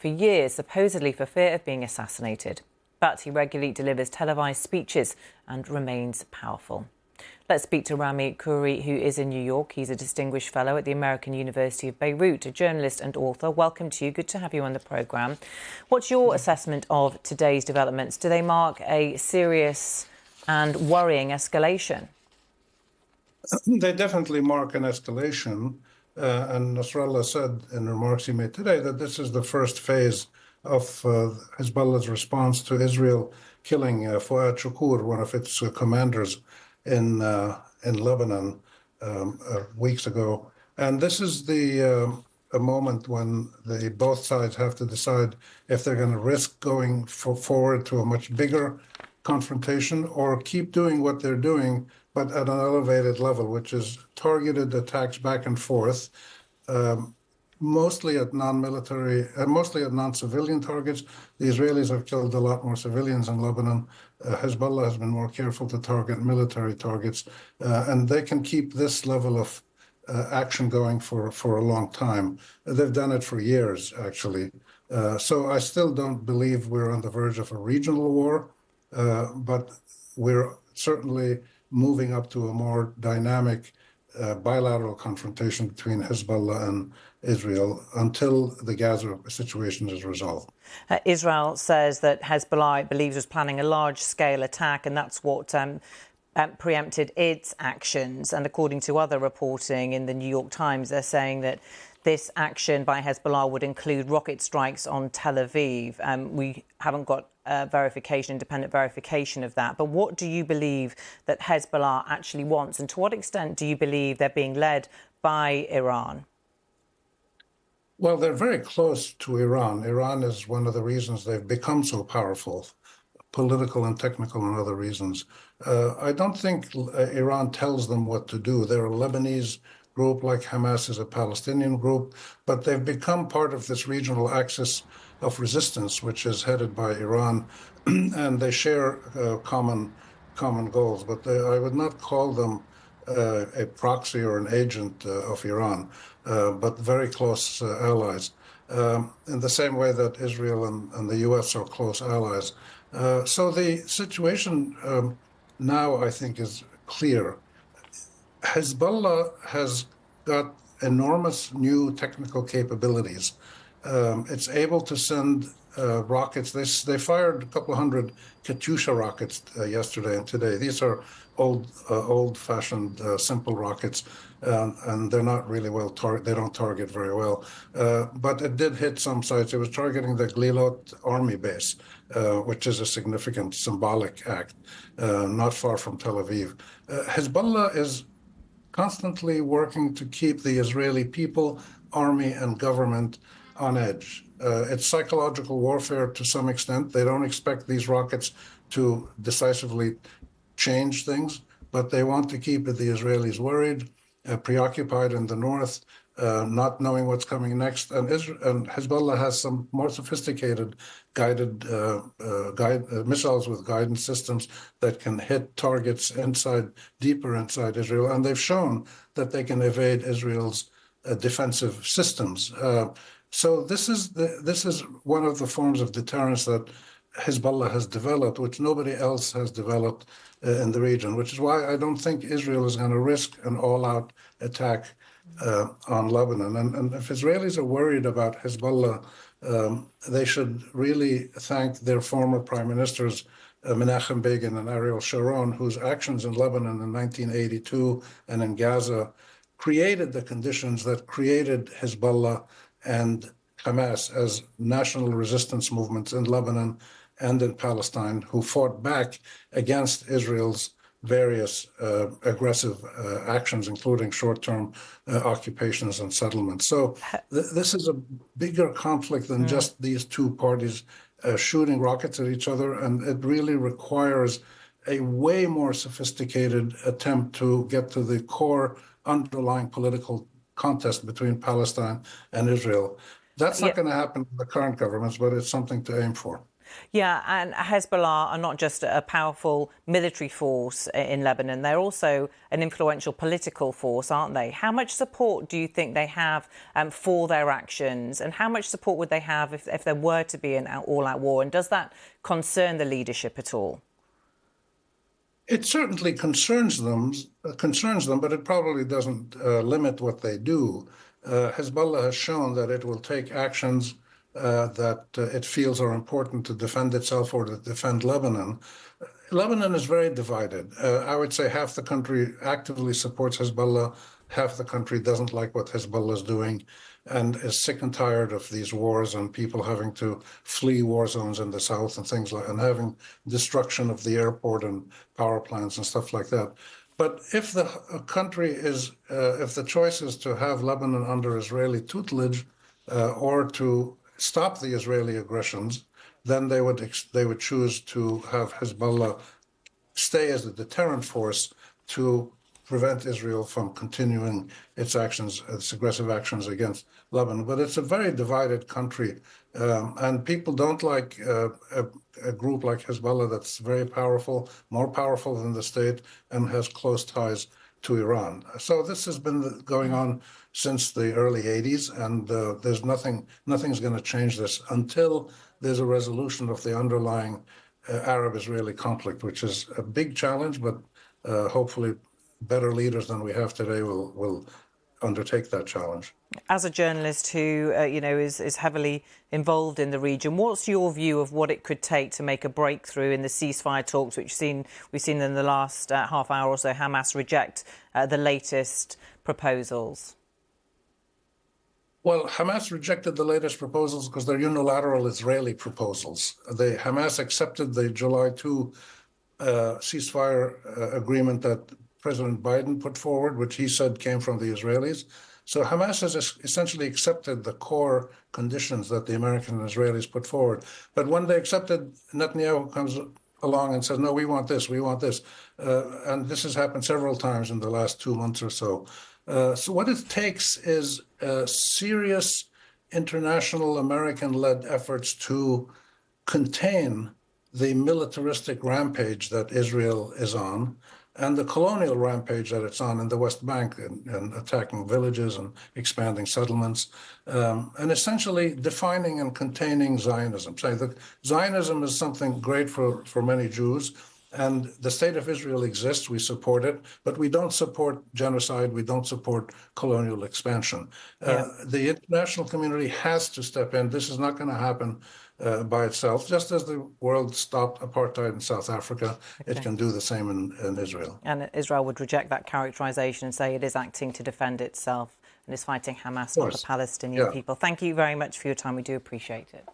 for years, supposedly for fear of being assassinated. But he regularly delivers televised speeches and remains powerful. Let's speak to Rami Khouri, who is in New York. He's a distinguished fellow at the American University of Beirut, a journalist and author. Welcome to you. Good to have you on the programme. What's your assessment of today's developments? Do they mark a serious and worrying escalation? They definitely mark an escalation. And Nasrallah said in remarks he made today that this is the first phase of Hezbollah's response to Israel killing Fuad Shukur, one of its commanders in Lebanon weeks ago. And this is a moment when both sides have to decide if they're going to risk going forward to a much bigger confrontation or keep doing what they're doing, but at an elevated level, which is targeted attacks back and forth, mostly at non-military, mostly at non-civilian targets. The Israelis have killed a lot more civilians in Lebanon. Hezbollah has been more careful to target military targets, and they can keep this level of action going for a long time. They've done it for years, actually. So I still don't believe we're on the verge of a regional war, but we're certainly moving up to a more dynamic bilateral confrontation between Hezbollah and Israel until the Gaza situation is resolved. Israel says that Hezbollah, it believes, was planning a large-scale attack, and that's what preempted its actions. And according to other reporting in the New York Times, they're saying that this action by Hezbollah would include rocket strikes on Tel Aviv. We haven't got independent verification of that. But what do you believe that Hezbollah actually wants? And to what extent do you believe they're being led by Iran? Well, they're very close to Iran. Iran is one of the reasons they've become so powerful, political and technical and other reasons. I don't think Iran tells them what to do. They're a Lebanese group, like Hamas is a Palestinian group, but they've become part of this regional axis of resistance, which is headed by Iran, and they share common goals. But I would not call them a proxy or an agent of Iran, but very close allies, in the same way that Israel and the U.S. are close allies. So the situation now, I think, is clear. Hezbollah has got enormous new technical capabilities. It's able to send rockets. They fired a couple of hundred Katyusha rockets yesterday and today. These are old-fashioned, simple rockets, and they're not really they don't target very well. But it did hit some sites. It was targeting the Glilot army base, which is a significant symbolic act, not far from Tel Aviv. Hezbollah is constantly working to keep the Israeli people, army, and government on edge. It's psychological warfare to some extent. They don't expect these rockets to decisively change things, but they want to keep the Israelis worried, preoccupied in the north, not knowing what's coming next. And Hezbollah has some more sophisticated guided missiles with guidance systems that can hit targets deeper inside Israel. And they've shown that they can evade Israel's defensive systems. So this is one of the forms of deterrence that Hezbollah has developed, which nobody else has developed in the region, which is why I don't think Israel is going to risk an all-out attack on Lebanon. And if Israelis are worried about Hezbollah, they should really thank their former prime ministers, Menachem Begin and Ariel Sharon, whose actions in Lebanon in 1982 and in Gaza created the conditions that created Hezbollah and Hamas as national resistance movements in Lebanon and in Palestine, who fought back against Israel's various aggressive actions, including short-term occupations and settlements. So this is a bigger conflict than just these two parties shooting rockets at each other, and it really requires a way more sophisticated attempt to get to the core underlying political contest between Palestine and Israel. That's not going to happen in the current governments, but it's something to aim for. Yeah, and Hezbollah are not just a powerful military force in Lebanon, they're also an influential political force, aren't they? How much support do you think they have for their actions, and how much support would they have if there were to be an all-out war? And does that concern the leadership at all? It certainly concerns them, but it probably doesn't limit what they do. Hezbollah has shown that it will take actions that it feels are important to defend itself or to defend Lebanon. Lebanon is very divided. I would say half the country actively supports Hezbollah, half the country doesn't like what Hezbollah is doing and is sick and tired of these wars and people having to flee war zones in the south and things like, and having destruction of the airport and power plants and stuff like that. But if the country is, if the choice is to have Lebanon under Israeli tutelage or to stop the Israeli aggressions, then they would choose to have Hezbollah stay as a deterrent force to prevent Israel from continuing its actions, its aggressive actions against Lebanon. But it's a very divided country, and people don't like a group like Hezbollah that's very powerful, more powerful than the state, and has close ties to Iran. So this has been going on since the early 80s, and nothing's going to change this until there's a resolution of the underlying Arab-Israeli conflict, which is a big challenge, but hopefully better leaders than we have today will undertake that challenge. As a journalist who, is heavily involved in the region, what's your view of what it could take to make a breakthrough in the ceasefire talks, which we've seen in the last half hour or so, Hamas reject the latest proposals? Well, Hamas rejected the latest proposals because they're unilateral Israeli proposals. Hamas accepted the July 2 ceasefire agreement that President Biden put forward, which he said came from the Israelis. So Hamas has essentially accepted the core conditions that the Americans and Israelis put forward. But when they accepted, Netanyahu comes along and says, no, we want this, we want this. And this has happened several times in the last 2 months or so. So what it takes is serious international American-led efforts to contain the militaristic rampage that Israel is on and the colonial rampage that it's on in the West Bank and attacking villages and expanding settlements, and essentially defining and containing Zionism. Say that Zionism is something great for many Jews, and the state of Israel exists, we support it, but we don't support genocide, we don't support colonial expansion. The international community has to step in. This is not going to happen by itself. Just as the world stopped apartheid in South Africa, it can do the same in Israel. And Israel would reject that characterization and say it is acting to defend itself and is fighting Hamas, not the Palestinian people. Thank you very much for your time. We do appreciate it.